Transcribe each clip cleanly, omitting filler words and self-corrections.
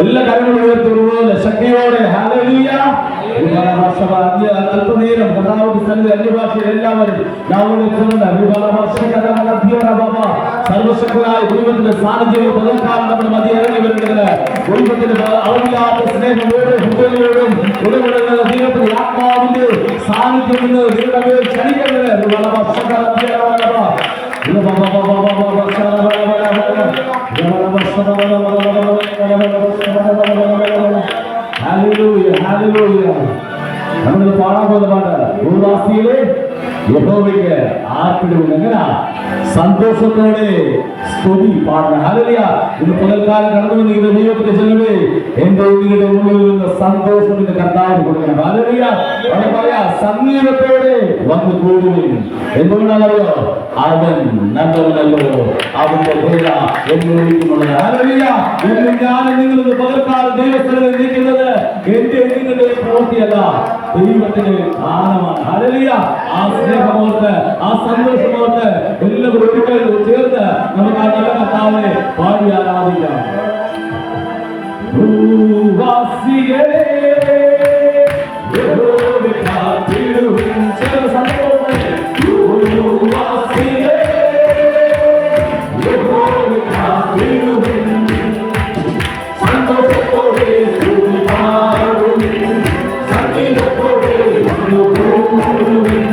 എല്ലാ കാര്യങ്ങളും ഉയർത്തുപോലെ ശക്തിയോടെ അല്പനേരം അന്യഭാഷയിൽ എല്ലാവരും സർവശക്തനായ ദൈവത്തിന്റെ സാന്നിധ്യവും പകൽക്കാലം നമ്മുടെ മധ്യ ഇറങ്ങി വരുന്നത് ദൈവത്തിന്റെ അളവില്ലാത്ത സ്നേഹത്തോടും ഹൃദയത്തോടും ഉടപെടുന്ന ദൈവത്തിന്റെ ആത്മാവിന്റെ സാന്നിധ്യം എന്ന് ദൈവമേ ക്ഷണിക്കുന്നത് നമ്മൾ പാടാൻ പോകുന്ന പാട്ട് ഭൂവാസിയിലെ യഹോവയ്ക്ക് ആർപ്പിടുന്ന സന്തോഷത്തോടെ സ്തുതി പാടണം. ഹല്ലേലൂയ. ഇന്ന് പകൽക്കാലം കടന്നു വന്നിരിക്കുന്ന ദൈവത്തിന്റെ ജനമേ, എന്റെ ഉള്ളിലെ ഉള്ളിൽ നിന്ന് സന്തോഷത്തിന്റെ കർത്താവ് കൊടുക്കണം. ഹല്ലേലൂയ. അവിടെ പറയാ സംഗീതത്തോടെ വന്ന് കൂടുകയും എന്തുകൊണ്ടാണല്ലോ അവൻ നല്ലവനല്ലോ, അവന്റെ ദയ എന്നേക്കുമുള്ളത്. ഹല്ലേലൂയ. ഇന്ന് ഞാൻ നിങ്ങളിന്ന് പകൽക്കാലം ദൈവസ്ഥലത്തിൽ നിൽക്കുന്നത് എന്റെ നിങ്ങളുടെ പ്രവൃത്തിയല്ല, ദൈവത്തിന്റെ ദാനമാണ്. ഹല്ലേലൂയ. ആ സ്നേഹമോർത്ത്, ആ സന്തോഷമോർത്ത് എല്ലാവരും ഒരിക്കൽ ചേർന്ന് നമുക്ക് ആ നല്ല കർത്താവിനെ പാടി ആരാധിക്കാം. ഭൂവാസികളെ യഹോവയെ കാത്തിടുവിൻ. ചേർന്ന് സന്തോഷത്തോടെ ഭൂവാസികളെ യഹോവയെ കാത്തിടുവിൻ. സന്തോഷത്തോടെ സ്തുതി പാടുവിൻ. സംഗീതത്തോടെ വന്നുകൂടുവിൻ.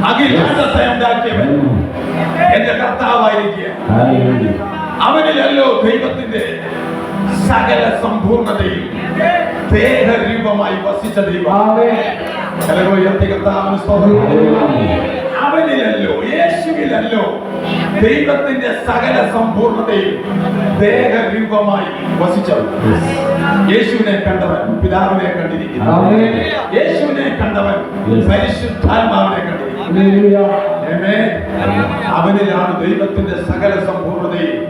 അഖിലാണ്ടത്തെ ഉണ്ടാക്കിയവൻ എന്റെ കർത്താവായിരിക്കുക. അവനിലല്ലോ ദൈവത്തിന്റെ സകല സമ്പൂർണതയും ദേഹരൂപമായി വസിച്ച ദൈവം. അവനിലല്ലോ, യേശുവിലല്ലോ ദൈവത്തിന്റെ സകല സമ്പൂർണതയും ദേഹരൂപമായി വസിച്ചവൻ. യേശുവിനെ കണ്ടവൻ പിതാവിനെ കണ്ടിരിക്കുന്നു. യേശുവിനെ കണ്ടവൻ പരിശുദ്ധാത്മാവിനെ കണ്ടിരിക്കുന്നു. അവനിലാണ് ദൈവത്തിന്റെ സകല സമ്പൂർണതയും.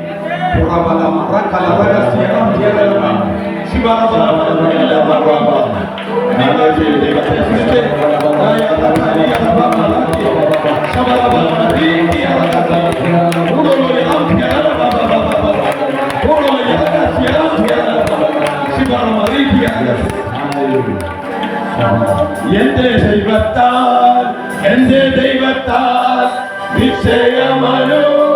എന്റെ ദൈവത്താൽ നിശ്ചയമനുഗ്രഹം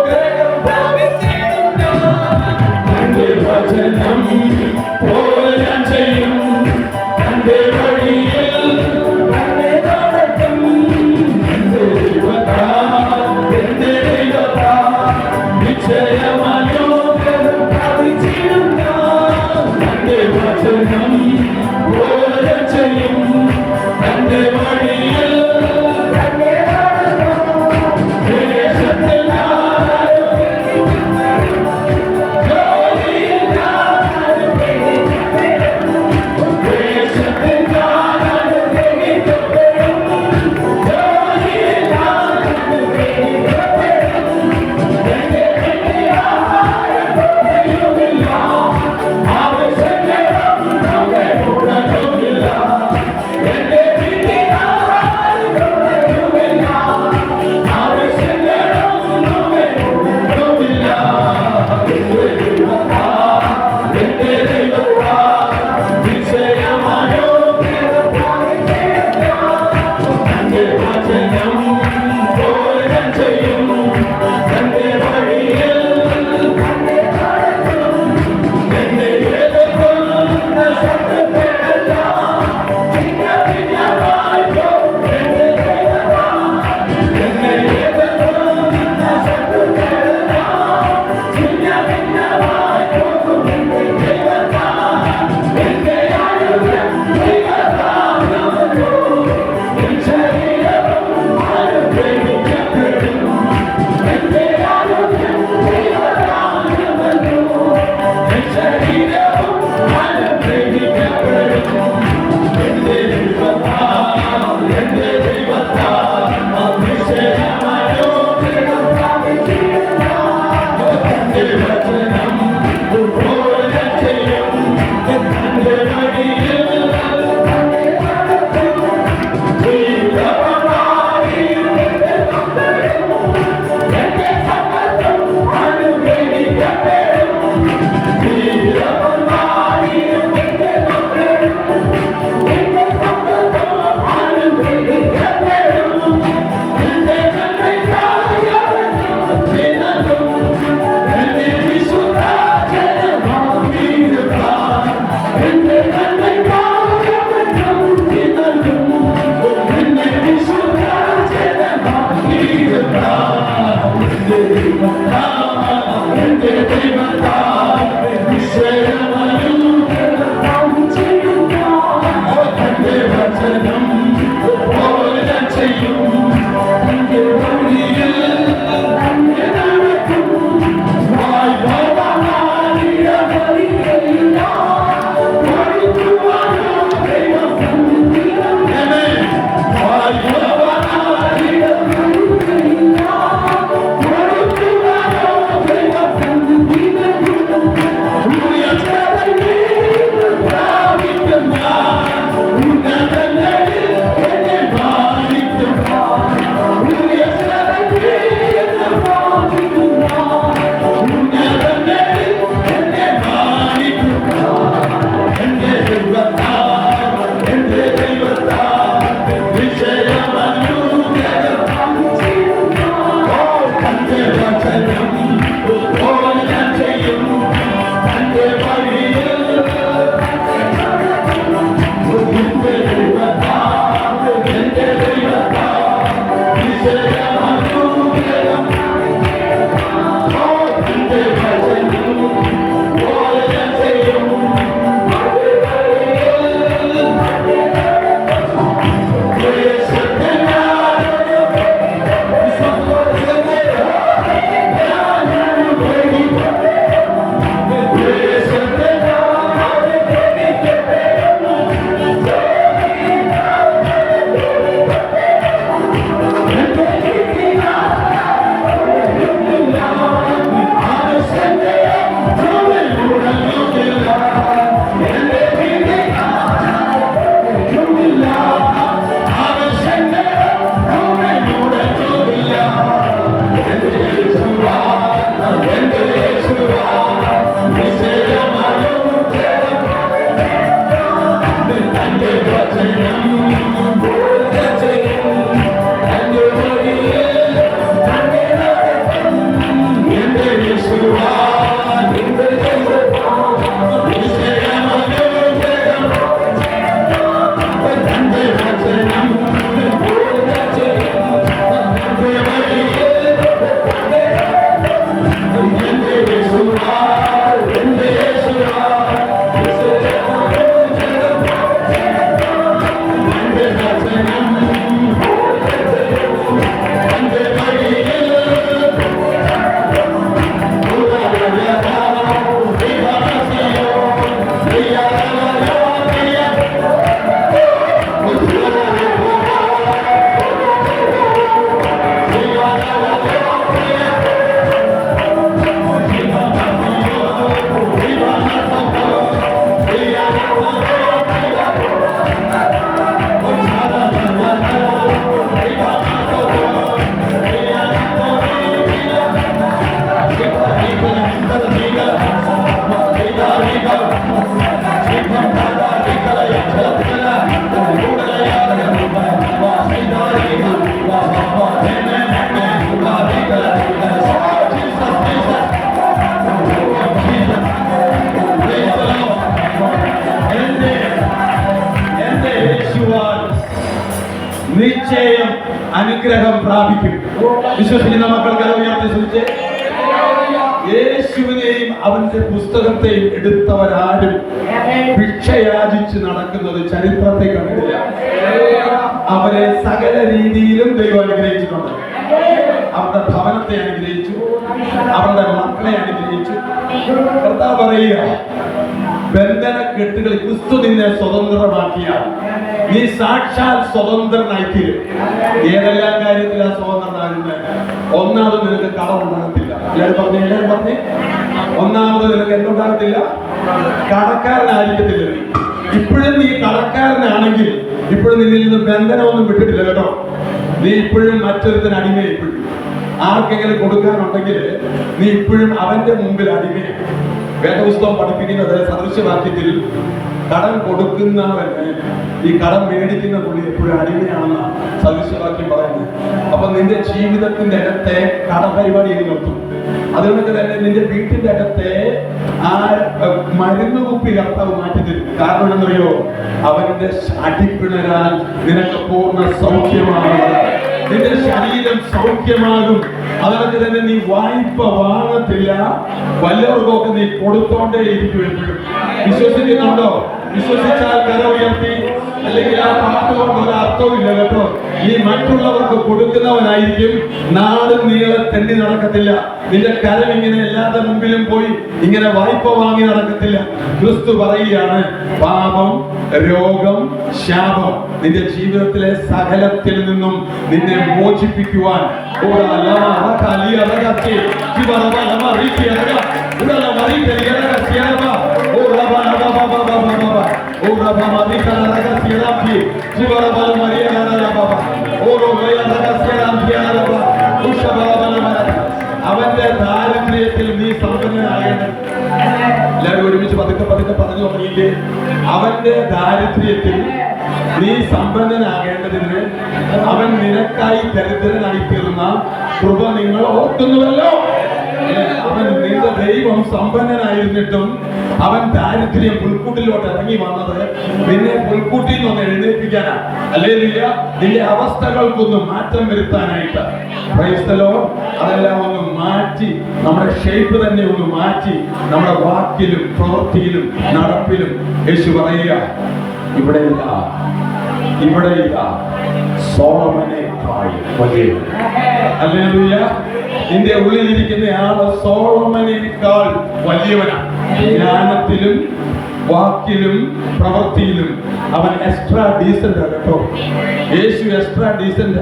വചനം പോലെ ഞാൻ ചെയ്യും. എന്റെ വഴിയിൽ നടക്കും. എന്റെ ദൈവത്താൽ നിശ്ചയമനുഗ്രഹം പ്രാപിച്ചിടും ഞാൻ. എന്റെ വചനം പോലെ ഞാൻ ചെയ്യും. എന്റെ വഴിയിൽ Yeah. തന്റെ വചനം പോലെ ചെയ്യും. തന്റെ വഴിയിൽ തന്നെ നടത്തും. എന്റെ യേശുവാൻ എന്റെ ദൈവം നിശ്ചയമനോഹരം. തന്റെ വചനം പോലെ ചെയ്യും. തന്റെ വഴിയിൽ തന്നെ നടത്തും. എന്റെ യേശുവാൻ എന്റെ യേശുവാൻ നിശ്ചയം അനുഗ്രഹം പ്രാപിക്കും. വിശ്വസിക്കുന്ന മക്കൾക്ക് ഉയർത്തി സൂചിച്ച് യേശുവിനെയും അവന്റെ പുസ്തകത്തെയും എടുത്തവരാരും ഭിക്ഷയാചിച്ച് നടക്കുന്നത് ചരിത്രത്തെ കണ്ടിട്ടില്ല. അവരെ സകല രീതിയിലും ദൈവം അനുഗ്രഹിച്ചിട്ടുണ്ട്. അവരുടെ ഭവനത്തെ അനുഗ്രഹിച്ചു, അവരുടെ മക്കളെ അനുഗ്രഹിച്ചു. കർത്താവ് പറയുക, ബന്ധനക്കെട്ടുകൾ ക്രിസ്തു നിന്നെ സ്വതന്ത്രമാക്കിയാൽ നീ സാക്ഷാൽ സ്വതന്ത്രനായിത്തീരും. ഏതെല്ലാം കാര്യത്തിലാണ് സ്വതന്ത്രനാകുന്നത്? ഒന്നാമത് നിനക്ക് കടമുണ്ടാകത്തില്ല. എല്ലാവരും പറഞ്ഞേ ഒന്നാമത് നിനക്ക് എന്തുണ്ടാകത്തില്ല? കടക്കാരനായിരിക്കത്തില്ല. ഇപ്പോഴും നീ കടക്കാരനാണെങ്കിൽ ഇപ്പോഴും നിന്നിൽ നിന്ന് ബന്ധനമൊന്നും വിട്ടിട്ടില്ല കേട്ടോ. നീ ഇപ്പോഴും മറ്റൊരുത്തിന് അടിമയെ. ഇപ്പോഴും ആർക്കെങ്കിലും കൊടുക്കാനുണ്ടെങ്കിൽ നീ ഇപ്പോഴും അവന്റെ മുമ്പിൽ അടിമയെ. വേദപുസ്തകം പഠിപ്പിക്കുന്നത് സദൃശവാക്യത്തിൽ കടം കൊടുക്കുന്നവന് ഈ കടം മേടിക്കുന്ന പുള്ളി എപ്പോഴും അടിമയാണെന്ന സദൃശവാക്യം പറയുന്നത്. അപ്പൊ നിന്റെ ജീവിതത്തിന്റെ അകത്തെ കടപരിപാടി നിർത്തും. അതുകൊണ്ട് തന്നെ നിന്റെ വീട്ടിന്റെ അകത്തെ ആ മരുന്ന് കുപ്പി കർത്താവ് മാറ്റി തരും. കാരണം എന്നറിയോ? അവന്റെ അടിപ്പിണരാൽ നിനക്ക് പൂർണ്ണ സൗഖ്യമാണ്. നിന്റെ ശരീരം സൗഖ്യമാകും. അതുകൊണ്ട് തന്നെ നീ വായ്പ വാങ്ങത്തില്ല. വല്ലവർക്കൊക്കെ നീ കൊടുത്തോണ്ടേ ഇരിക്കും. എപ്പോഴും വിശ്വസിക്കുന്നുണ്ടോ? വിശ്വസിച്ചാൽ കര ഉയർത്തി. അല്ലെങ്കിൽ ആ പാട്ട് കൊണ്ട് ഒരു അർത്ഥമില്ല കേട്ടോ. നീ മറ്റുള്ളവർക്ക് കൊടുക്കുന്നവനായിരിക്കും. നാടും നീളെ തെണ്ടി നടക്കത്തില്ല. നിന്റെ കരം ഇങ്ങനെ എല്ലാവരുടെ മുമ്പിലും പോയി ഇങ്ങനെ വായ്പ വാങ്ങി നടക്കത്തില്ല. ക്രിസ്തു പറയുകയാണ്, പാപം, രോഗം, ശാപം നിന്റെ ജീവിതത്തിലെ സകലത്തിൽ നിന്നും നിന്നെ മോചിപ്പിക്കുവാൻ അവന്റെ ദാരിദ്ര്യത്തിൽ നീ സമ്പന്നനാകേണ്ടത്. എല്ലാവരും ഒരുമിച്ച് പതുക്കെ പതുക്കെ പറഞ്ഞു തുടങ്ങിയില്ലേ? അവന്റെ ദാരിദ്ര്യത്തിൽ നീ സമ്പന്നനാകേണ്ടതിന് അവൻ നിനക്കായി ദരിദ്രനായി തീർന്ന കൃപ നിങ്ങൾ ഓർക്കുന്നുവല്ലോ. അവൻ നിന്റെ ദൈവം സമ്പന്നനായിരുന്നിട്ടും അവൻ ദാരിദ്ര്യം പുൽക്കൂട്ടിലോട്ട് ഇറങ്ങി വന്നത് നിന്നെ പുൽക്കൂട്ടിൽ നിന്ന് എഴുന്നേൽപ്പിക്കാനാ. ഹല്ലേലൂയ. നിന്റെ അവസ്ഥകൾക്കൊന്ന് മാറ്റം വരുത്താനായിട്ട്. Praise the Lord. അതെല്ലാം ഒന്ന് മാറ്റി, നമ്മുടെ ഷേപ്പ് തന്നെ ഒന്ന് മാറ്റി, നമ്മുടെ വാക്കിലും പ്രവൃത്തിയിലും നടപ്പിലും യേശു പറയുക, ഇവിടെയില്ല സോളമനേക്കാൾ വലിയവൻ. ഹല്ലേലൂയ. നിന്റെ ഉള്ളിലിരിക്കുന്ന ആള് സോളമനേക്കാൾ വലിയവനാണ്. ജ്ഞാനത്തിലും വാക്കിലും പ്രവൃത്തിയിലും അവൻ എക്സ്ട്രാ ഡീസന്റ് ആണ് കേട്ടോ. യേശു എക്സ്ട്രാ ഡീസന്റ്.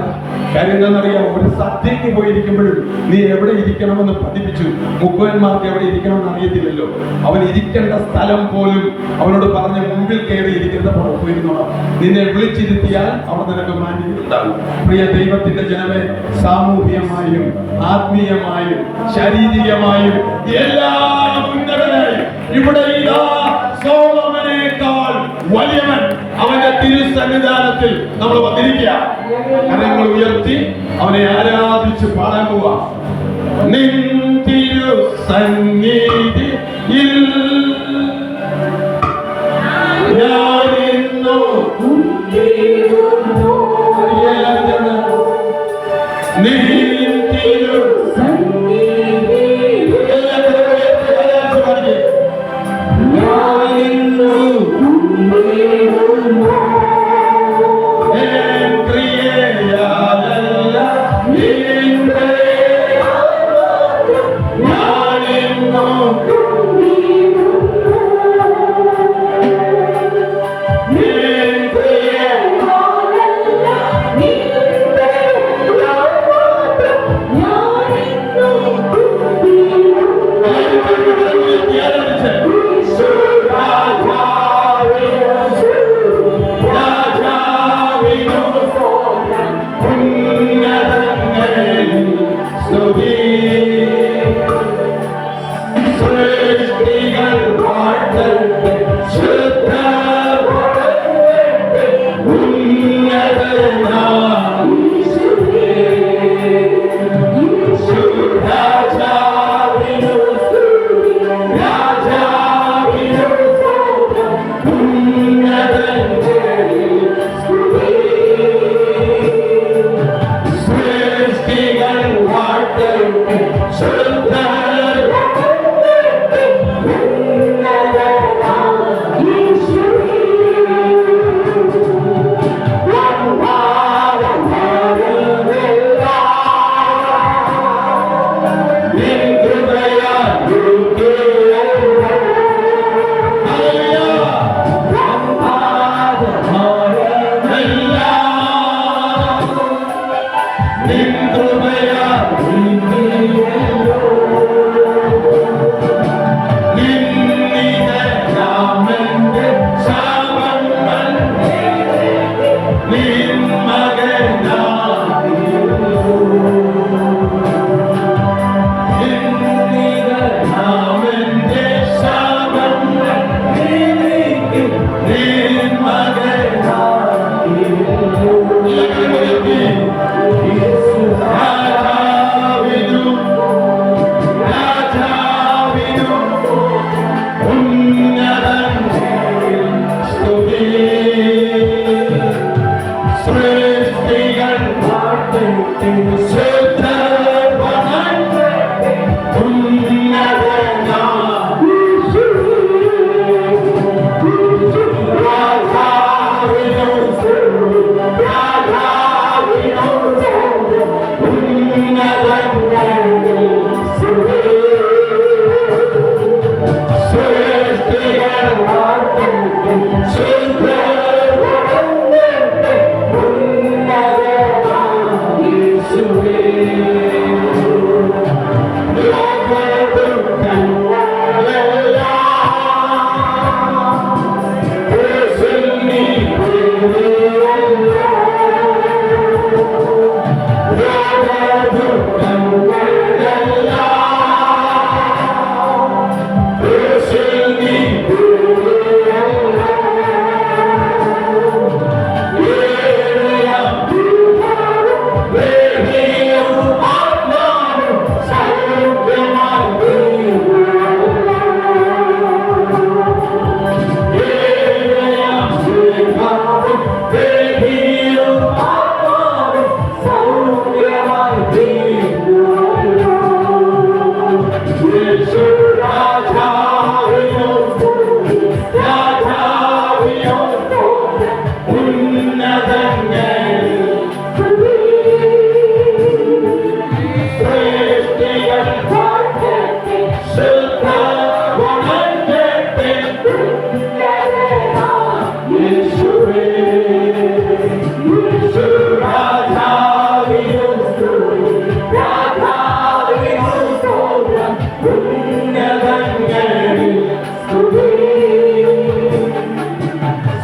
കാര്യം എന്താണെന്നറിയാം? ഒരു സദ്യക്ക് പോയിരിക്കുമ്പോഴും നീ എവിടെ ഇരിക്കണമെന്ന് പഠിപ്പിച്ചു. മുക്കുവന്മാർക്ക് എവിടെ ഇരിക്കണമെന്ന് അറിയത്തില്ലല്ലോ. അവൻ ഇരിക്കേണ്ട സ്ഥലം പോലും അവനോട് പറഞ്ഞ് മുമ്പിൽ കയറി ഇരിക്കുന്ന പോയിരുന്നോളാം. നിന്നെ വിളിച്ചിരുത്തിയാൽ അവിടെ നിനക്ക് മാന്യത ഉണ്ടാകും. പ്രിയ ദൈവത്തിന്റെ ജനമേ, സാമൂഹികമായും ആത്മീയമായും ശാരീരികമായും എല്ലാം ഉന്നതനായി ഇവിടെ ഇതാ സോളമനേക്കാൾ വലിയവൻ. അവൻ സന്നിധാനത്തിൽ നമ്മൾ വന്നിരിക്കുക. കരങ്ങൾ ഉയർത്തി അവനെ ആരാധിച്ച് പാടാൻ പോവാ. നിൻ തിരു സന്നിധിയിൽ ഞാനിന്നു നിൻ തിരു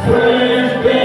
Praise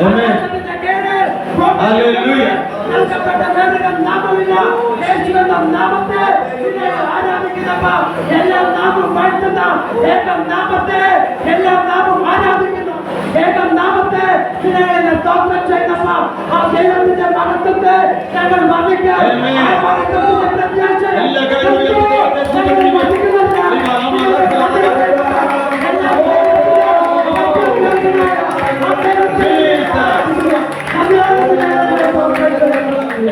Amen. Hallelujah. നൽകപ്പെട്ട വേറൊരു നാമമില്ല. യേശുവെന്ന നാമത്തെ നിങ്ങൾ ആരാധിക്കുന്നപ്പ എല്ലാ നാമവും വാഴ്ത്തുന്ന ഏക നാമത്തെ എല്ലാ നാമവും ആരാധിക്കുന്നു. ഏക നാമത്തെ നിങ്ങൾ സ്തോത്രം ചെയ്യുന്നപ്പ ആ ദൈവത്തിന്റെ മഹത്വത്തെ ഞങ്ങൾ വർണ്ണിക്കാം. Amen. ആ മഹത്വത്തിന്റെ പ്രത്യാശ എല്ലാ കാര്യങ്ങളും ഞങ്ങൾ വർണ്ണിക്കുന്നില്ല.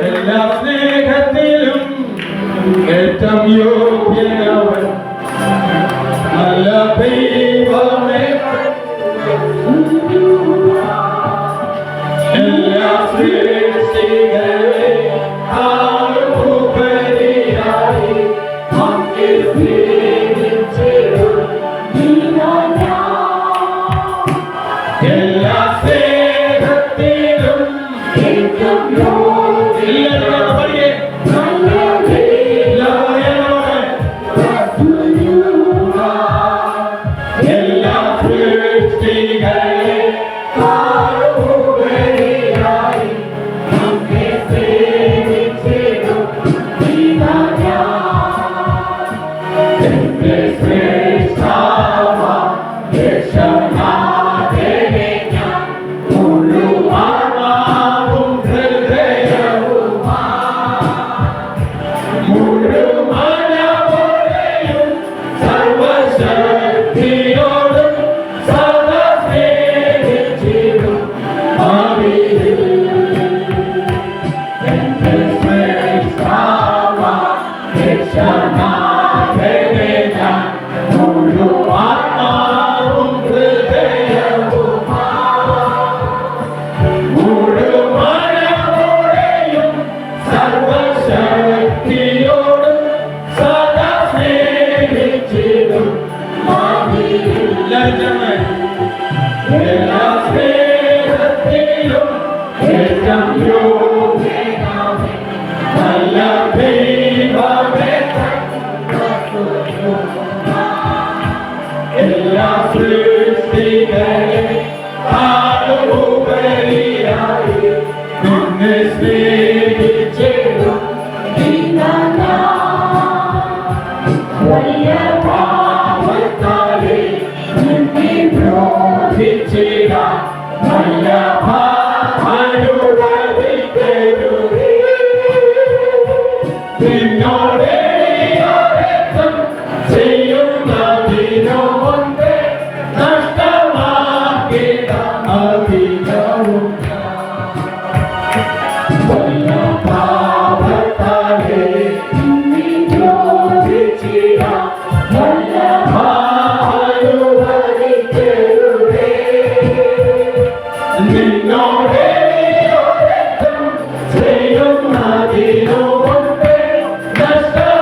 എല്ലാ സ്നേഹത്തിലും ഏറ്റവും യോഗ്യനവൻ നല്ല ദൈവമേ എല്ലാ സൃഷ്ടികളെ ആളുപരിയായി അങ്ങേ സ്നേഹിച്ചിടും എല്ലാ സ്നേഹത്തിലും ഏറ്റവും എല്ലാവരും പഠിക്കേ എല്ലാ സൃഷ്ടികളെ ആളുപരിയായി അങ്ങേ സ്നേഹിച്ചിടും എന്റെ ശ്രേഷ്ഠാവ യേശുനാഥനെ ഞാൻ മുഴുവനാവും മുഴുവനോടെയും സർവശക്തിയോടും സദാ സ്നേഹിച്ചിടും ഭാവിയിൽ. എന്റെ ശ്രേഷ്ഠാവ യേശുനാഥനെ ഞാൻ മുഴുവനാവും മുഴുവനോടെയും സർവശക്തിയോടും സദാ സ്നേഹിച്ചിടും എല്ലാ സ്നേഹത്തിലും ഏറ്റവും യോഗ്യനാമേ നല്ല ദൈവമേ എല്ലാ സൃഷ്ടികളെ ആളുപരിയായി നിന്നെ സ്നേഹിച്ചിടും വലിയ പാപത്താലെ നിന്നെ ദ്രോഹിച്ചിടാൻ നല്ല അനുവദിക്കരുതേ. നിന്നോട് യോഗ്യത്വം ചെയ്യുന്നതിനു മുൻപേ നഷ്ടമാക്കിയ അധികവും വലിയ പാപത്താലെ നിന്നെ ദ്രോഹിച്ചിടാൻ നല്ല അനുവദിക്കരുതേ. നിന്നോട് യോഗ്യത്വം ചെയ്യുന്നതിനു മുൻപേ നഷ്ടമാക്കിയ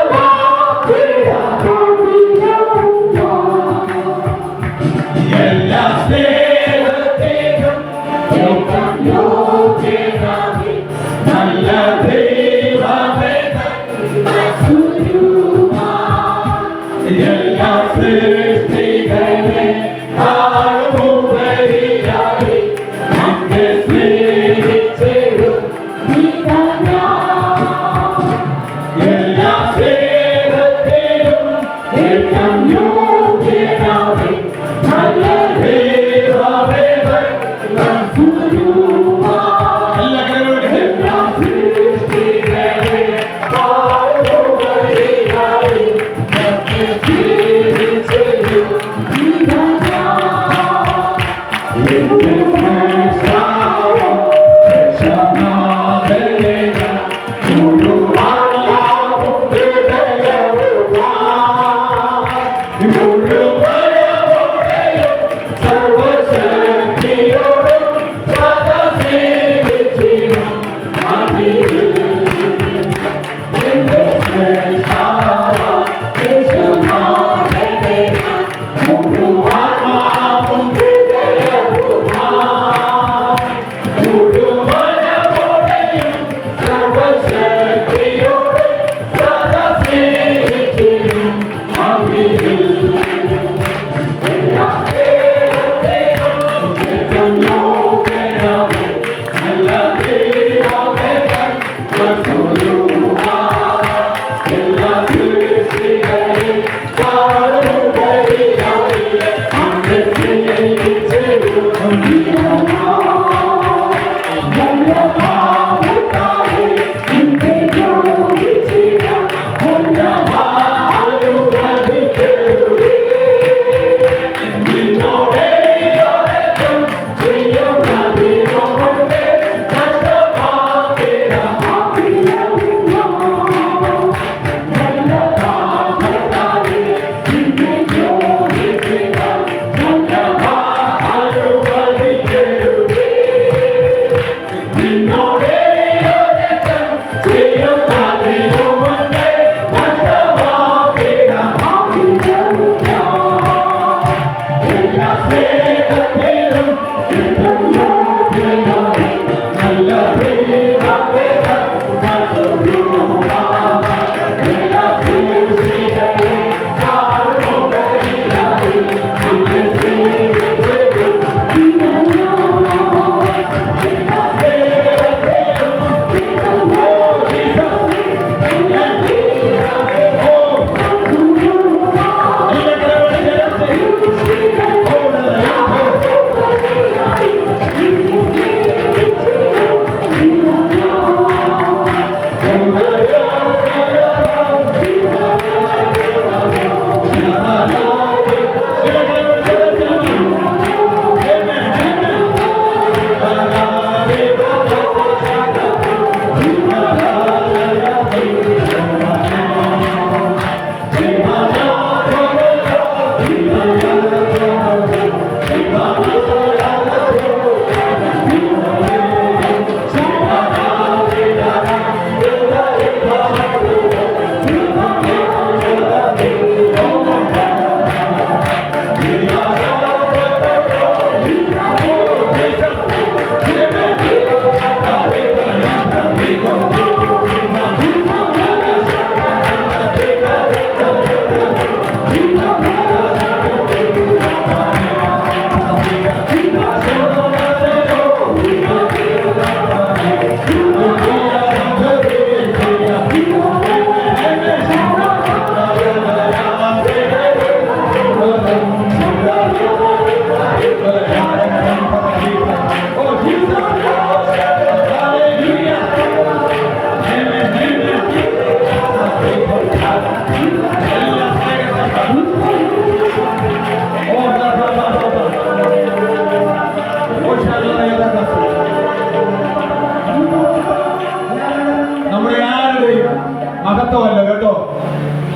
മഹത്വമല്ല കേട്ടോ,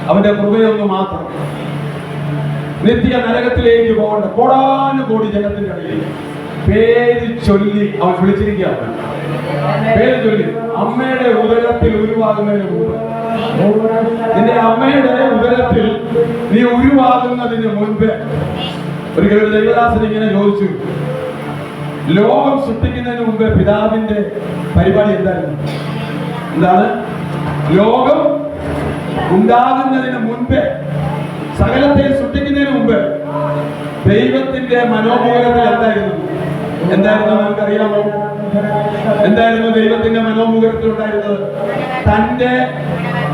അവന്റെ കൃപയൊന്നു മാത്രം. നിത്യ നരകത്തിലേക്ക് പോകേണ്ട കോടാനുകോടി ജനത്തിന്റെ ഇടയിൽ പേര് ചൊല്ലി അവൻ വിളിച്ചിരിക്കുകയാണ്. പേര് ചൊല്ലി അമ്മയുടെ ഉദരത്തിൽ ഉരുവാകുന്നതിന് മുമ്പ്, നിന്റെ അമ്മയുടെ ഉദരത്തിൽ നീ ഉരുവാകുന്നതിന് മുൻപ് ഒരിക്കലും ദൈവദാസൻ ഇങ്ങനെ ചോദിച്ചു, ലോകം സൃഷ്ടിക്കുന്നതിന് മുമ്പ് പിതാവിന്റെ പരിപാടി എന്തായിരുന്നു? എന്താണ്? ലോകം ഉണ്ടാകുന്നതിന് മുൻപ്, സകലത്തെ സൃഷ്ടിക്കുന്നതിന് മുമ്പ് ദൈവത്തിന്റെ മനോമുഖരത്തിൽ എന്തായിരുന്നു നമുക്കറിയാമോ? എന്തായിരുന്നു ദൈവത്തിന്റെ മനോമുഖരത്തിൽ ഉണ്ടായിരുന്നത്? തന്റെ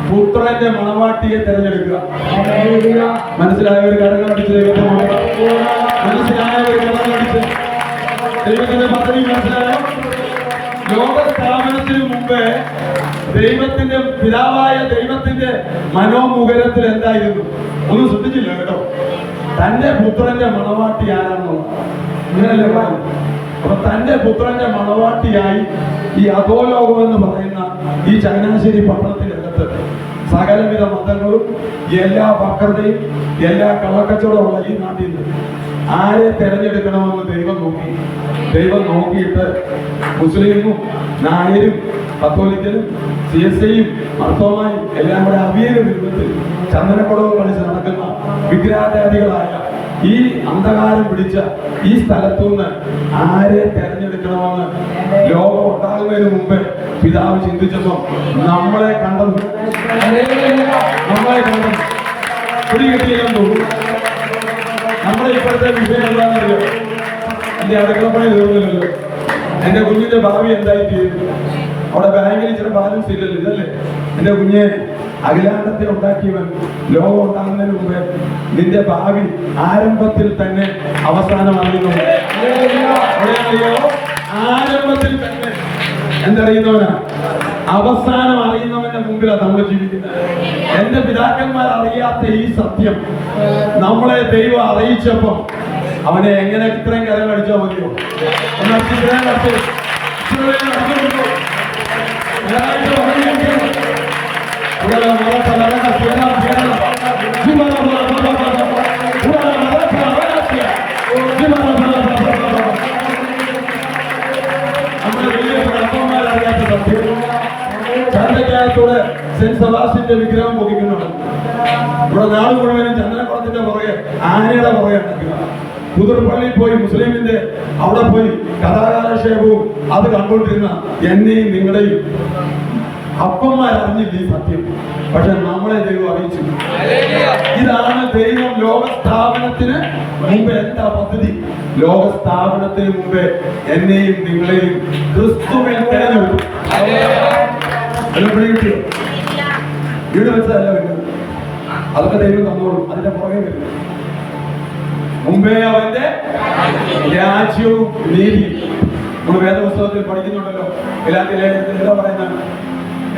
പുത്രന്റെ മണവാട്ടിയെ തെരഞ്ഞെടുക്കുക. മനസ്സിലായ ഒരു കരങ്ങൾ അടിച്ച് ദൈവത്തെ മനസ്സിലായ ഒരു കരങ്ങൾ അടിച്ച് ദൈവത്തിന്റെ പദ്ധതി മനസ്സിലായോ? ലോകസ്ഥാപനത്തിന് മുമ്പ് ദൈവത്തിന്റെ പിതാവായ ദൈവത്തിന്റെ മനോമുഖരത്തിൽ എന്തായിരുന്നു? ഒന്നും ശ്രദ്ധിച്ചില്ല കേട്ടോ. തന്റെ പുത്രന്റെ മണവാട്ടി ആരാണെന്നുള്ള ഇങ്ങനല്ലേ പറഞ്ഞു. അപ്പൊ തന്റെ പുത്രന്റെ മണവാട്ടിയായി ഈ അധോലോകം എന്ന് പറയുന്ന ഈ ചങ്ങനാശ്ശേരി പട്ടണത്തിനകത്ത് സകലവിധ മതങ്ങളും എല്ലാ ഭക്തരുടെയും എല്ലാ കള്ളക്കച്ചവടമുള്ള ഈ നാട്ടിൽ നിന്ന് ആരെ തെരഞ്ഞെടുക്കണമെന്ന് ദൈവം നോക്കിയിട്ട് മുസ്ലിമും നായരും കത്തോലിക്കലും CSIയും മർത്തോമായും എല്ലാം കൂടെ അവിയലും രൂപത്തിൽ ചന്ദനക്കുടവും കളിച്ച് നടക്കുന്ന വിഗ്രഹാരാധികളായ ഈ അന്ധകാരം പിടിച്ച ഈ സ്ഥലത്തുനിന്ന് ആരെ തെരഞ്ഞെടുക്കണമെന്ന് ലോകം ഉണ്ടാകുന്നതിന് മുമ്പ് പിതാവ് ചിന്തിച്ചപ്പോൾ നമ്മളെ കണ്ടത് പിടികിട്ടിയെന്ന് തോന്നുന്നു. നമ്മുടെ ഇപ്പോഴത്തെ വിഷയം എന്താണെന്നറിയോ? എന്റെ അടുക്കളപ്പണി തീർന്നില്ലല്ലോ, എന്റെ കുഞ്ഞിന്റെ ഭാവി എന്തായി തീരും? അവിടെ ബാങ്കിൽ ചില ബാലൻസ് ഇല്ലല്ലോ. ഇതല്ലേ എന്റെ കുഞ്ഞെ, അഖിലാണ്ടത്തെ ഉണ്ടാക്കിയവൻ ലോകം ഉണ്ടാകുന്നതിന് മുമ്പേ നിന്റെ ഭാവി ആരംഭത്തിൽ തന്നെ അവസാനം അറിയുന്നു. ആരംഭത്തിൽ തന്നെ എന്തറിയുന്നവനാ? അവസാനം അറിയുന്നവന്റെ മുമ്പിലാണ് നമ്മൾ ജീവിക്കുന്നത്. എന്റെ പിതാക്കന്മാർ അറിയാത്ത ഈ സത്യം നമ്മളെ ദൈവം അറിയിച്ചപ്പോ അവനെ എങ്ങനെ ഇത്രയും കരം അടിച്ചാൽ മതിയോ? നമ്മുടെ വലിയ അപ്പന്മാരറിയാത്ത സത്യം ചന്തക്കകത്തൂടെ സെന്റ് സെബാസ്റ്റ്യന്റെ വിഗ്രഹം പൊക്കിക്കുന്നുണ്ട്. ഇവിടെ നാട് മുഴുവനും ചന്ദനക്കുളത്തിന്റെ പുറകെ ആനയുടെ പുറകെ നടക്കുക. പുതുപ്പള്ളിയിൽ പോയി മുസ്ലിമിന്റെ അവിടെ പോയി കഥാകാലക്ഷേപവും അത് കണ്ടുകൊണ്ടിരുന്ന എന്നെയും നിങ്ങളുടെയും അപ്പന്മാരറിഞ്ഞില്ല ഈ സത്യം. പക്ഷെ നമ്മളെ ദൈവം അറിയിച്ചു. ഇതാണ് ദൈവം ലോകസ്ഥാപനത്തിന് മുമ്പ് എന്താ പദ്ധതി? ലോകസ്ഥാപനത്തിന് മുമ്പേ എന്നെയും നിങ്ങളെയും ക്രിസ്തുവിൽ തെരഞ്ഞെടുത്തു. വീട് വെച്ചതല്ല വരുന്നത്, അതൊക്കെ ദൈവം തന്നോളും. അതിന്റെ പുറകെ വരും. മുമ്പേ അവന്റെ രാജ്യവും നീതിയും നമ്മൾ വേദപുസ്തകത്തിൽ പഠിക്കുന്നുണ്ടല്ലോ. എന്താ പറയുന്നത്?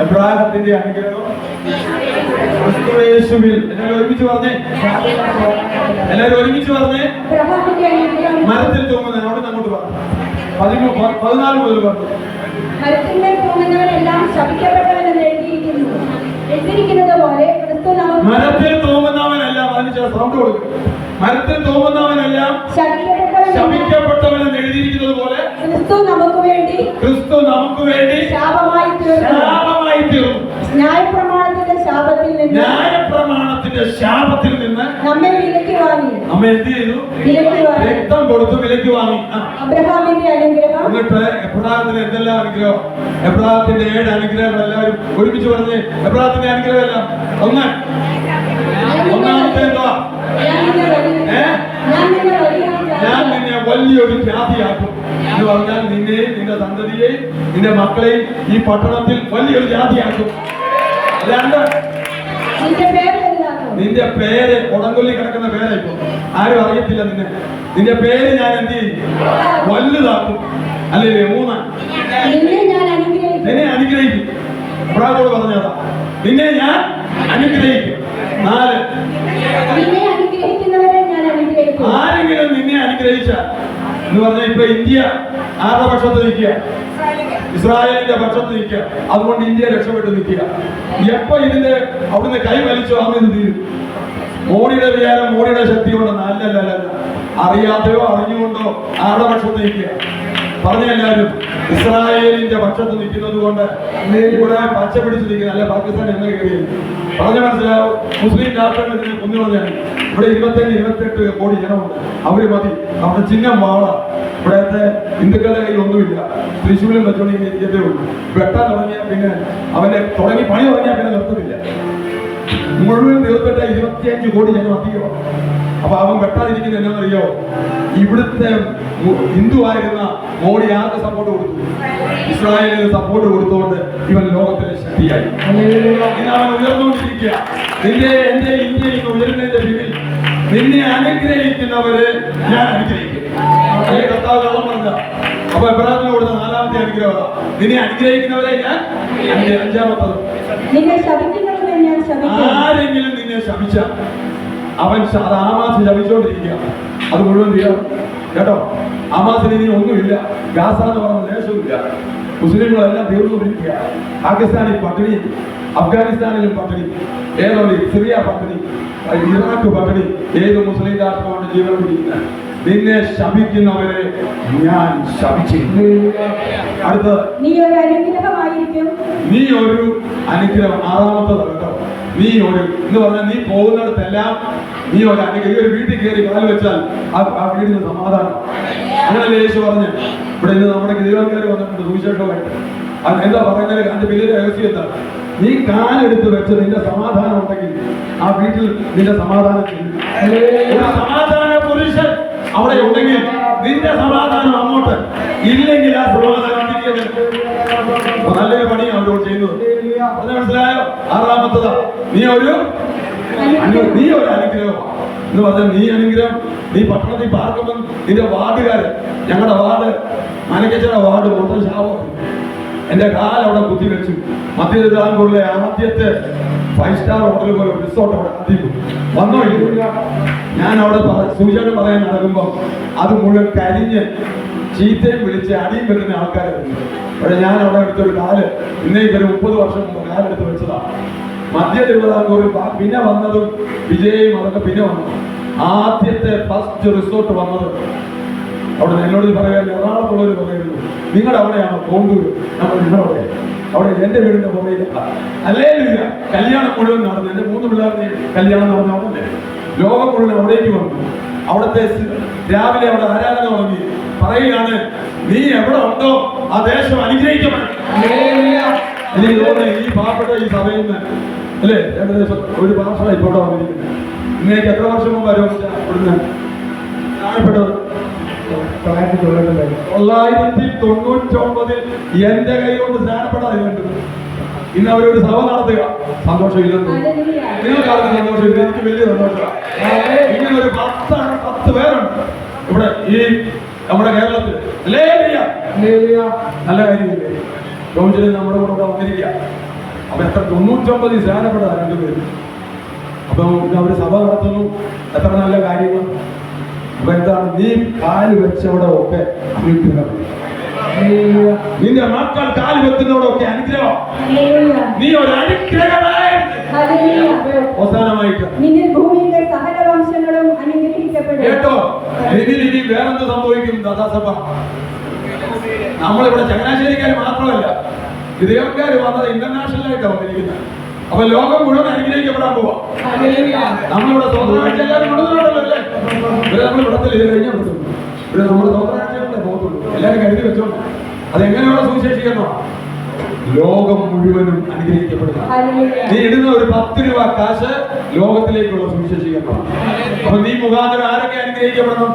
എബ്രാഹത്തിന്റെ അനുഗ്രഹം ക്രിസ്തുയേശുവിൽ. എല്ലാവരും ഒരുമിച്ച് പറഞ്ഞേ, എല്ലാവരും ഒരുമിച്ച് പറഞ്ഞേ. മരത്തിൽ തൂങ്ങുന്ന അവിടെ അങ്ങോട്ട് പറഞ്ഞു 14 മുതൽ പറഞ്ഞു. മരത്തിന്മേൽ തൂങ്ങുന്നവരെല്ലാം ശപിക്കപ്പെട്ടവനെന്ന് എഴുതിയിരിക്കുന്നത് പോലെ മരത്തിൽ തൂങ്ങുന്നവനെല്ലാം, അതിന് ചില സൗണ്ട് കൊടുക്കും. മരത്തിൽ തൂങ്ങുന്നവനെല്ലാം ശപിക്കപ്പെട്ടവനെന്ന് എഴുതിയിരിക്കുന്നത് പോലെ ക്രിസ്തു നമുക്ക് വേണ്ടി ശാപമായി തീർന്നു. ന്യായപ്രമാണത്തിന്റെ ശാപത്തിൽ നിന്ന് നമ്മെ വിലക്കി വാങ്ങി. നമ്മെ എന്ത് ചെയ്തു? രക്തം കൊടുത്തു വിലക്ക് വാങ്ങി. അബ്രഹാമിന്റെ അനുഗ്രഹം. എന്നിട്ട് എബ്രാഹത്തിന് എന്തെല്ലാം അനുഗ്രഹം? എബ്രാഹത്തിന്റെ 7 അനുഗ്രഹങ്ങൾ എല്ലാവരും ഒരുമിച്ച് പറഞ്ഞ്. എബ്രാഹത്തിന്റെ അനുഗ്രഹം എല്ലാം ഒന്നാമത്തെ എന്തുവാ? ഞാൻ നിന്നെ വലിയൊരു ജാതിയാക്കും എന്ന് പറഞ്ഞാൽ നിന്നെയും നിന്റെ സന്തതിയെയും നിന്റെ മക്കളെയും ഈ പട്ടണത്തിൽ വലിയൊരു ജാതിയാക്കും. രണ്ട്, നിന്റെ പേര് ഉടങ്കൊല്ലി കിടക്കുന്ന പേരായിപ്പോ ആരും അറിയത്തില്ല. നിന്റെ പേര് ഞാൻ എന്ത് ചെയ്യും? വലുതാക്കും. അല്ലേ? 3, നിന്നെ അനുഗ്രഹിക്കും. എബ്രാഹത്തോട് പറഞ്ഞതാ, നിന്നെ ഞാൻ അനുഗ്രഹിക്കും. 4, ആരെങ്കിലും നിന്നെ അനുഗ്രഹിച്ച എന്ന് പറഞ്ഞാൽ ഇപ്പൊ ഇന്ത്യ ആരുടെ പക്ഷത്ത് നിൽക്കുക? ഇസ്രായേലിന്റെ പക്ഷത്ത് നിൽക്കുക. അതുകൊണ്ട് ഇന്ത്യ രക്ഷപ്പെട്ട് നിൽക്കുക. എപ്പോ ഇതിന്റെ അവിടുന്ന് കൈ വലിച്ചു അന്ന് തീരും. മോഡിയുടെ വിചാരം മോഡിയുടെ ശക്തി കൊണ്ടെന്ന്. അല്ലല്ല, അറിയാതെയോ അറിഞ്ഞുകൊണ്ടോ ആരുടെ പക്ഷത്ത് നിൽക്കുക? പറഞ്ഞെല്ലാവരും ഇസ്രായേലിന്റെ പക്ഷത്ത് നിൽക്കുന്നത് കൊണ്ട് ഇവിടെ പച്ച പിടിച്ച് നിൽക്കുന്ന അല്ലെ പാകിസ്ഥാൻ എന്ന കയറിയത് പറഞ്ഞ മനസ്സിലാവും. മുസ്ലിം രാഷ്ട്രങ്ങൾ ഇതിനെ കൊന്നു പറഞ്ഞാൽ ഇവിടെ 27-28 കോടി ജനമുണ്ട്. അവര് മതി. നമ്മുടെ ചിഹ്നം വാള. ഇവിടത്തെ ഹിന്ദുക്കളുടെ കയ്യിൽ ഒന്നുമില്ല. തൃശ്ശൂരിലും വെച്ചോണ്ടി ഇരിക്കത്തേ ഉള്ളൂ. വെട്ടാൻ തുടങ്ങിയാൽ പിന്നെ അവന്റെ പണി തുടങ്ങിയാൽ പിന്നെ നിർത്തത്തില്ല. മുഴുവൻ തീർത്തിട്ട് 25 കോടി ജനം അധികമാണ്. അപ്പൊ അവൻ വെട്ടാതിരിക്കുന്ന എന്നാണെന്നറിയോ? ഇവിടുത്തെ ഹിന്ദു ആയിരുന്ന മോഡി ആർക്ക് സപ്പോർട്ട് കൊടുത്തു? ഇസ്രായേലിന് സപ്പോർട്ട് കൊടുത്തുകൊണ്ട് ഇവൻ ലോകത്തിലെ ശക്തിയായി. ഇന്ന് അവൻ ഉയർന്നുകൊണ്ടിരിക്കുക. നിന്റെ എന്റെ ഇന്ത്യ ഇന്ന് ഉയരുന്നതിന്റെ പിന്നിൽ നിന്നെ അനുഗ്രഹിക്കുന്നവര് ഞാൻ അനുഗ്രഹിക്കും. അതേ കർത്താവ് കള്ളം പറഞ്ഞ. അപ്പൊ എബ്രാഹിമിന് കൊടുത്ത 4ാമത്തെ അനുഗ്രഹം നിന്നെ അനുഗ്രഹിക്കുന്നവരെ ഞാൻ. 5ാമത്തത്, ആരെങ്കിലും നിന്നെ ശപിച്ച അവൻ ആമാസ് ശപിച്ചോണ്ടിരിക്കുക. അത് മുഴുവൻ തീരണം കേട്ടോ. ആമാസിന് ഇനി ഒന്നുമില്ല. ഗാസ എന്ന് പറഞ്ഞ ദേശമില്ല. മുസ്ലിങ്ങളെല്ലാം തീർന്നുകൊണ്ടിരിക്കുക. പാകിസ്ഥാനിൽ പട്ടിണി, അഫ്ഗാനിസ്ഥാനിലും പട്ടിണി, സിറിയ പട്ടിണി, ഇറാഖ് പട്ടിണി. ഏത് മുസ്ലിം രാഷ്ട്രമാണ് ജീവൻ പിടിക്കുന്നത്? നിന്നെ ശപിക്കുന്നവരെ ഞാൻ ശപിച്ചിരുന്നു. അടുത്തത്, നീ ഒരു അനുഗ്രഹം. 6ാമത്തത് കേട്ടോ. നീ ഒരു എന്ന് പറഞ്ഞാൽ നീ പോകുന്നിടത്തെല്ലാം നീ ഒരു അനുഗ്രഹം. ഈ ഒരു വീട്ടിൽ കയറി കാല് വെച്ചാൽ ആ വീടിന് സമാധാനം. അങ്ങനല്ലേ യേശു പറഞ്ഞ്. ഇവിടെ ഇന്ന് നമ്മുടെ ഗിരിവാൻകാർ വന്നിട്ടുണ്ട് സുവിശേഷമായിട്ട്. എന്താ പറയുന്നത്? അതിന്റെ വലിയ രഹസ്യം എന്താ? നീ കാലെടുത്ത് വെച്ച് നിന്റെ സമാധാനം ഉണ്ടെങ്കിൽ ആ വീട്ടിൽ നിന്റെ സമാധാനം സമാധാന പുരുഷൻ അവിടെ ഉണ്ടെങ്കിൽ നിന്റെ സമാധാനം അങ്ങോട്ട് ഇല്ലെങ്കിൽ ആ സമാധാനം നല്ലൊരു പണിയാണ് അവരോട് ചെയ്യുന്നത്. അത് മനസ്സിലായോ? 6ാമത്തതാ, നീ ഒരു അനുഗ്രഹം എന്ന് പറഞ്ഞാൽ നീ അനുഗ്രഹം. നീ പട്ടണത്തിൽ പാർക്കുമ്പോൾ നിന്റെ വാർഡുകാര്, ഞങ്ങളുടെ വാർഡ് മനക്കച്ചയുടെ വാർഡ് മൊത്തം ശാപം. എന്റെ കാലവിടെ കുത്തിവെച്ചു. മധ്യ തിരുവിതാംകൂറിലെ ആദ്യത്തെ 5 സ്റ്റാർ ഹോട്ടൽ പോലെ റിസോർട്ട് അവിടെ ആദ്യം വന്നോ ഇല്ല. ഞാൻ അവിടെ സൂചന പറയാൻ നടക്കുമ്പോൾ അത് മുഴുവൻ കരിഞ്ഞ് ചീത്തയും വിളിച്ച് അടിയും വരുന്ന ആൾക്കാരുണ്ട്. പക്ഷെ ഞാൻ അവിടെ എടുത്തൊരു കാല് ഇന്നേക്ക് ഒരു 30 വർഷം മുമ്പ് കാലെടുത്ത് വെച്ചതാണ്. മധ്യ തിരുവിതാംകൂറിൽ പിന്നെ വന്നതും വിജയും അതൊക്കെ പിന്നെ വന്നു. ആദ്യത്തെ ഫസ്റ്റ് റിസോർട്ട് വന്നത് അവിടെ എന്നോട് പറയാൻ എറണാകുളത്തുള്ളവർ പറയുന്നു, നിങ്ങളുടെ അവിടെയാണോ കോണ്ടൂർ? നമ്മൾ നിങ്ങളവിടെ, അവിടെ എന്റെ വീടിന്റെ പുറകിൽ അല്ലേ കല്യാണം മുഴുവൻ നടന്നു. എന്റെ 3 പിള്ളേരുടെ കല്യാണം നടന്ന അവിടെ ലോകം മുഴുവൻ അവിടേക്ക് വന്നു. അവിടുത്തെ രാവിലെ അവിടെ ആരാധന തുടങ്ങി. പറയുകയാണ്, നീ എവിടെ ഉണ്ടോ ആ ദേശം അനുഗ്രഹിക്കണം. എനിക്ക് തോന്നുന്നത് ഈ പാവപ്പെട്ട ഈ സഭയിൽ നിന്ന് അല്ലേ ഏകദേശം ഒരു ഭാഷ ഇപ്പോഴാണ് വന്നിരിക്കുന്നത്. ഇന്നേക്ക് എത്ര വർഷം മുമ്പ് ഇവിടുന്ന് താഴെപ്പെട്ടത്? 1999 എന്റെ കൈ കൊണ്ട് സ്നാനപ്പെടാതെ വേണ്ടത്. ഇന്ന് അവരൊരു സഭ നടത്തുക. സന്തോഷമില്ലെന്ന് നിങ്ങൾക്കാർക്ക് സന്തോഷമില്ല, എനിക്ക് വലിയ സന്തോഷമാണ്. ഇങ്ങനെ ഒരു 10 പേരുണ്ട് ഇവിടെ ഈ നമ്മുടെ കേരളത്തിൽ. നല്ല കാര്യമില്ലേ? ജോൺസിന് നമ്മുടെ കൂടെ വന്നിരിക്കുക. അപ്പൊ എത്ര 99 സ്നാനപ്പെടാ 2 പേര്. അപ്പൊ അവര് സഭ നടത്തുന്നു. എത്ര നല്ല കാര്യങ്ങൾ. അപ്പൊ എന്താണ്? നീ കാല് വെച്ചവിടെ ഒക്കെ അനുഗ്രഹം. നിന്റെ മക്കൾ കാല് വെക്കുന്നതോടൊക്കെ അനുഗ്രഹം. നീ ഒരു അനുഗ്രഹമായി. അവസാനമായിട്ട് ഭൂമിയിലെ സകല വംശങ്ങളും അനുഗ്രഹിക്കപ്പെടും. കേട്ടോ, ഇനി വേറെന്ത് സംഭവിക്കും? ദാദാസഭ നമ്മളിവിടെ ചങ്ങനാശ്ശേരിക്കാർ മാത്രമല്ല, വിദേശക്കാർ വന്നത് ഇന്റർനാഷണൽ ആയിട്ടാണ് വന്നിരിക്കുന്നത്. അപ്പൊ ലോകം മുഴുവൻ അനുഗ്രഹിക്കപ്പെടാൻ പോവാ. നമ്മളിവിടെ സ്വന്തമായിട്ട് എല്ലാവരും കൊണ്ടുവരുന്നുണ്ടല്ലോ അല്ലേ? ഇവിടെ നമ്മൾ ഇവിടത്തിൽ ഇത് കഴിഞ്ഞാൽ ഇവിടെ നമ്മുടെ സ്വന്തമായിട്ട് പോകത്തുള്ളൂ. എല്ലാവരും കരുതി വെച്ചോണ്ട് അതെങ്ങനെയുള്ള സുവിശേഷീകരണോ? ലോകം മുഴുവനും അനുഗ്രഹിക്കപ്പെടുക. നീ ഇടുന്ന ഒരു 10 രൂപ കാശ് ലോകത്തിലേക്കുള്ള സുവിശേഷീകരണമാണ്. അപ്പൊ നീ മുഖാന്തരം ആരൊക്കെ അനുഗ്രഹിക്കപ്പെടണം?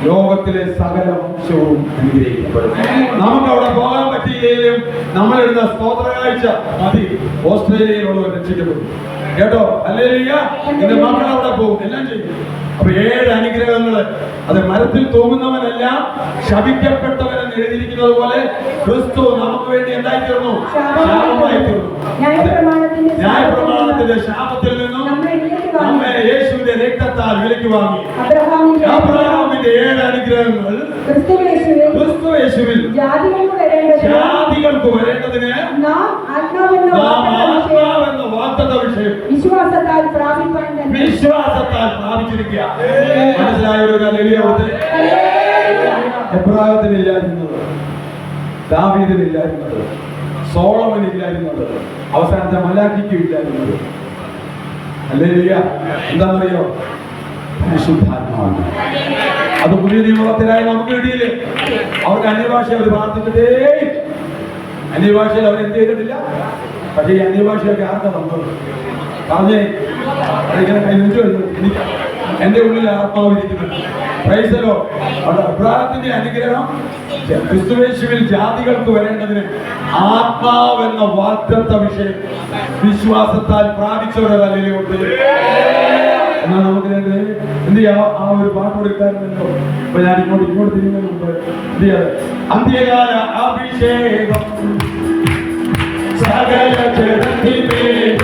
ലോകത്തിലെ സകല വംശവും അനുഗ്രഹിക്കപ്പെടും. നമുക്ക് അവിടെ പോകാൻ പറ്റിയില്ലെങ്കിലും നമ്മളിടുന്ന സ്തോത്ര കാഴ്ച മതി ഓസ്ട്രേലിയയിലുള്ളവർ രക്ഷിക്കപ്പെടും. കേട്ടോ, ഹല്ലേലൂയ. നിന്റെ മക്കൾ അവിടെ പോകും, എല്ലാം ചെയ്യും. അപ്പൊ 7 അനുഗ്രഹങ്ങള് അത് മരത്തിൽ തൂങ്ങുന്നവനെല്ലാം ശപിക്കപ്പെട്ടവനെന്ന് എഴുതിയിരിക്കുന്നത് പോലെ ക്രിസ്തു നമുക്ക് വേണ്ടി എന്തായിത്തീർന്നു? ശാപമായിത്തീർന്നു. ന്യായപ്രമാണത്തിന്റെ ശാപത്തിൽ നിന്നും നമ്മെ യേശുവിന്റെ രക്തത്താൽ വിലയ്ക്ക് വാങ്ങി. അബ്രഹാമിന്റെ 7 അനുഗ്രഹങ്ങൾ ക്രിസ്തുയേശുവിൽ ജാതികൾക്ക് വരേണ്ടതിന് നാം ആത്മാവെന്ന വാഗ്ദത്ത വിഷയം വിശ്വാസത്താൽ പ്രാപിച്ചിരിക്കുക. മനസ്സിലായവരൊക്കെ എബ്രാഹത്തിനില്ലായിരുന്നത്, ദാവീദിനില്ലായിരുന്നത്, സോളമനില്ലായിരുന്നത്, അവസാനത്തെ മലാഖിക്കും ഇല്ലായിരുന്നത്. ഹല്ലേലൂയ. എന്താണെന്നറിയോ? പരിശുദ്ധാത്മാവാണ്. അത് പുതിയ നിയമത്തിലായി നമുക്ക് കിട്ടിയില്ലേ? അവർക്ക് അന്യഭാഷ അവർ പ്രാർത്ഥിച്ചിട്ടേ. അന്യഭാഷയിൽ അവർ എന്ത് ചെയ്തിട്ടില്ല. പക്ഷേ ഈ അന്യഭാഷയൊക്കെ ആർക്കാ തന്നത്? പറഞ്ഞേ. അതിങ്ങനെ കൈവച്ചു കഴിഞ്ഞു. എനിക്ക് എന്റെ ഉള്ളിൽ ആത്മാവിരിക്കുന്നുണ്ട്. പ്രൈസലോ. അവിടെ അബ്രാഹത്തിന്റെ അനുഗ്രഹം ക്രിസ്തുയേശുവിൽ ജാതികൾക്ക് വരേണ്ടതിന് ആത്മാവെന്ന വാഗ്ദത്ത വിഷയം വിശ്വാസത്താൽ പ്രാപിച്ചവരുടെ തലയിലുണ്ട്. എന്നാൽ നമുക്ക് എന്ത് ചെയ്യാം? ആ ഒരു പാട്ട് കൊടുക്കാറുണ്ടല്ലോ. അപ്പൊ ഞാൻ ഇങ്ങോട്ട് തിരിയുന്നതിന് മുമ്പ് എന്ത് ചെയ്യാം? അന്ത്യകാല അഭിഷേകം സകല ജഗത്തിന്മേൽ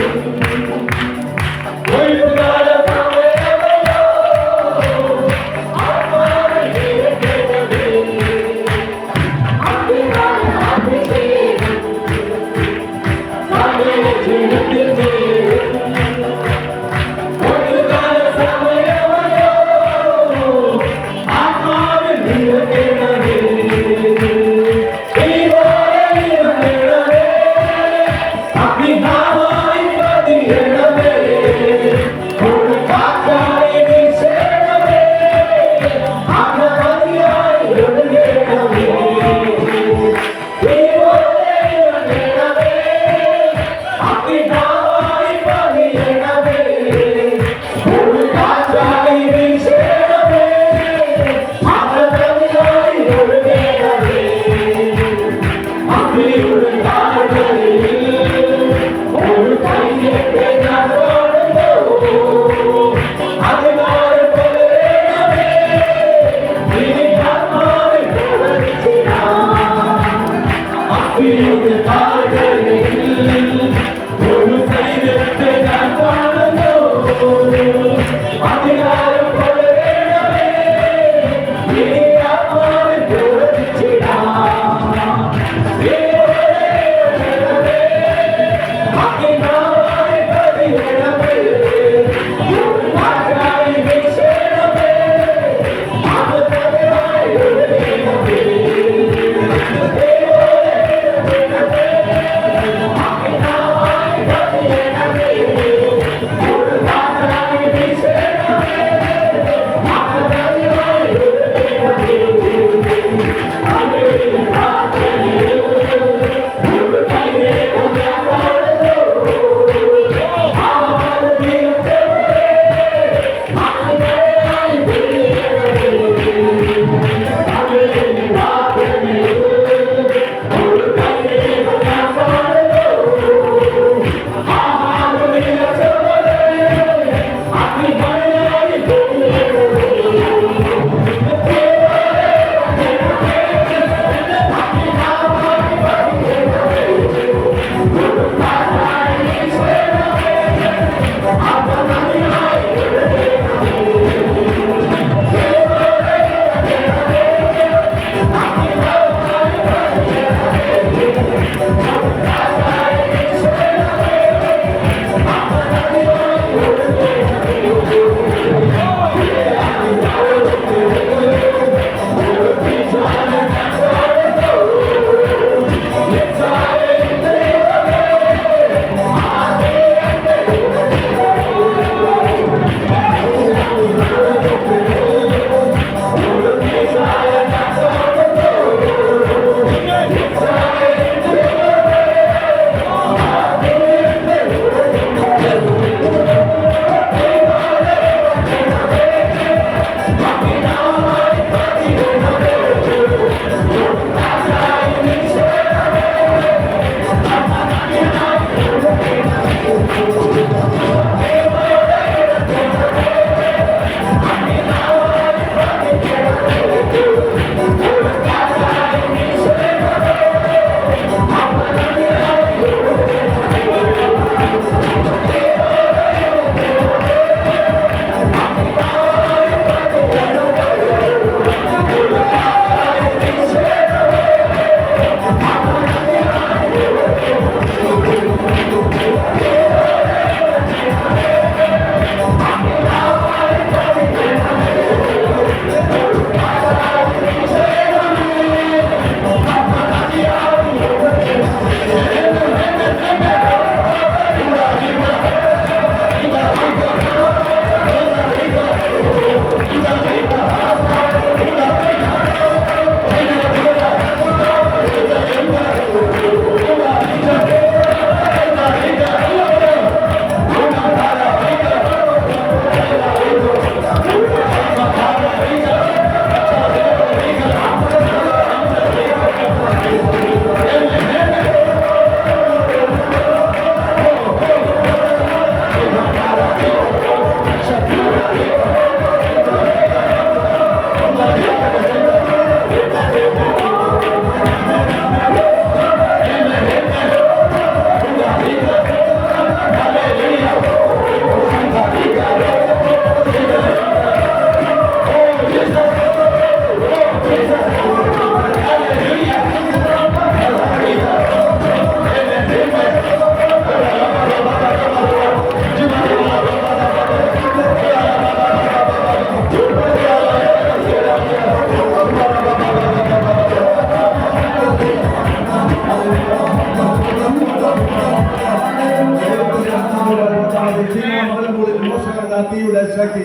തീയുടെ ശക്തി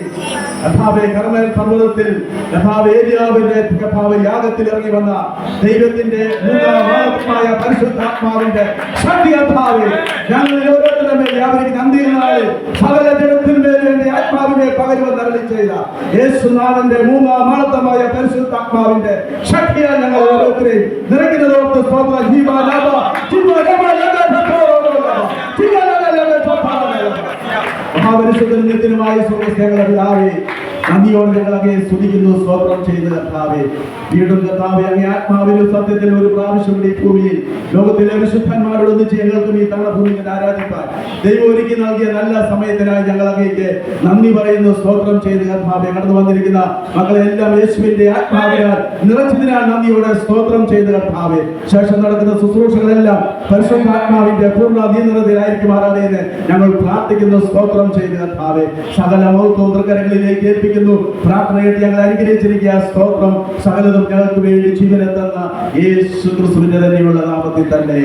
കർത്താവേ കർമ്മേൽ പർവ്വതത്തിൽ കർത്താവേ ഏലിയാവിന്റെ കർത്താവേ യാഗത്തിൽ ഇറങ്ങി വന്ന ദൈവത്തിന്റെ മൂന്നാമമായ പരിശുദ്ധാത്മാവിന്റെ ശക്തി കർത്താവേ ഞങ്ങളിൽ ഓരോരുത്തരുടെ മേൽ വ്യാപരിക്കുന്ന അന്ത്യനാളിൽ സകല ജനത്തിന്മേലും എന്റെ ആത്മാവിനെ പകരുമെന്ന് അരുളി ചെയ്ത യേശുനാഥന്റെ മൂന്നാമമായ പരിശുദ്ധാത്മാവിന്റെ ശക്തിയാൽ ഞങ്ങൾ ഓരോരുത്തരെയും നിറയ്ക്കുന്നതോർത്ത് സ്തോത്രം ജീവാനാഥ മഹാപരിശുദ്ധനും നിത്യനുമായ സ്വർഗ്ഗസ്ഥലങ്ങളുടെ പിതാവേ, നന്ദിയോടെ ഞങ്ങൾ അങ്ങയെ സ്തുതിക്കുന്നു, സ്തോത്രം ചെയ്യുന്ന കർത്താവേ. വീണ്ടും കർത്താവേ, അങ്ങേ ആത്മാവിലും സത്യത്തിലും ഒരു പ്രാവശ്യം കൂടി ഭൂമിയിൽ ലോകത്തിലെ വിശുദ്ധന്മാരോടൊന്നിച്ച് ഞങ്ങൾക്കും ഈ താണഭൂമിയിൽ ആരാധിപ്പാൻ ദൈവം ഒരുക്കി നൽകിയ നല്ല സമയത്തിനായി ഞങ്ങൾ അങ്ങേക്ക് നന്ദി പറയുന്നു, സ്തോത്രം ചെയ്ത് കർത്താവേ. കടന്നു വന്നിരിക്കുന്ന മക്കളെല്ലാം യേശുവിന്റെ ആത്മാവിനാൽ നിറച്ചതിനാൽ നന്ദിയോടെ സ്തോത്രം ചെയ്ത് കർത്താവേ. ശേഷം നടക്കുന്ന ശുശ്രൂഷകളെല്ലാം പരിശുദ്ധാത്മാവിന്റെ പൂർണ്ണ നിയന്ത്രണത്തിലായിരിക്കുമാറാണെന്ന് ഞങ്ങൾ പ്രാർത്ഥിക്കുന്നു, സ്തോത്രം ചെയ്ത് കർത്താവേ. സകല മൗത്വം തൃക്കരങ്ങളിലേക്ക് ഏൽപ്പിക്കുന്നു. പ്രാർത്ഥനയായിട്ട് ഞങ്ങൾ അനുഗ്രഹിച്ചിരിക്കുക, സ്തോത്രം. സകലതും ഞങ്ങൾക്ക് വേണ്ടി ജീവനെത്തുന്ന യേശു ക്രിസ്തുവിന്റെ തന്നെയുള്ള നാമത്തിൽ തന്നെ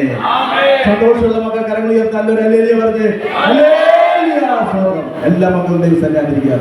സന്തോഷമുള്ള മക്കൾ കരങ്ങൾ ഉയർത്താൻ ഒരു ഹല്ലേലൂയ പറഞ്ഞേ. ഹല്ലേലൂയ. എല്ലാ മക്കളും ദൈവം സന്നിധിയിലിരിക്കുക.